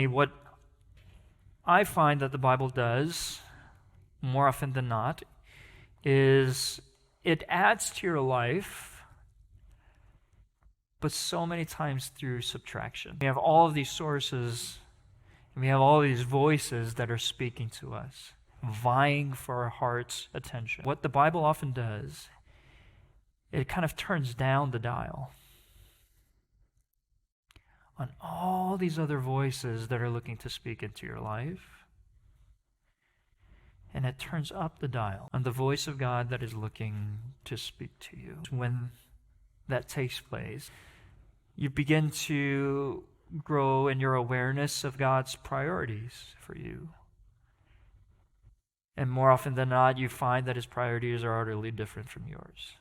What I find that the Bible does, more often than not, is it adds to your life, but so many times through subtraction. We have all of these sources, and we have all these voices that are speaking to us, vying for our heart's attention. What the Bible often does, it kind of turns down the dial on all these other voices that are looking to speak into your life. And it turns up the dial on the voice of God that is looking to speak to you. When that takes place, you begin to grow in your awareness of God's priorities for you. And more often than not, you find that his priorities are utterly different from yours.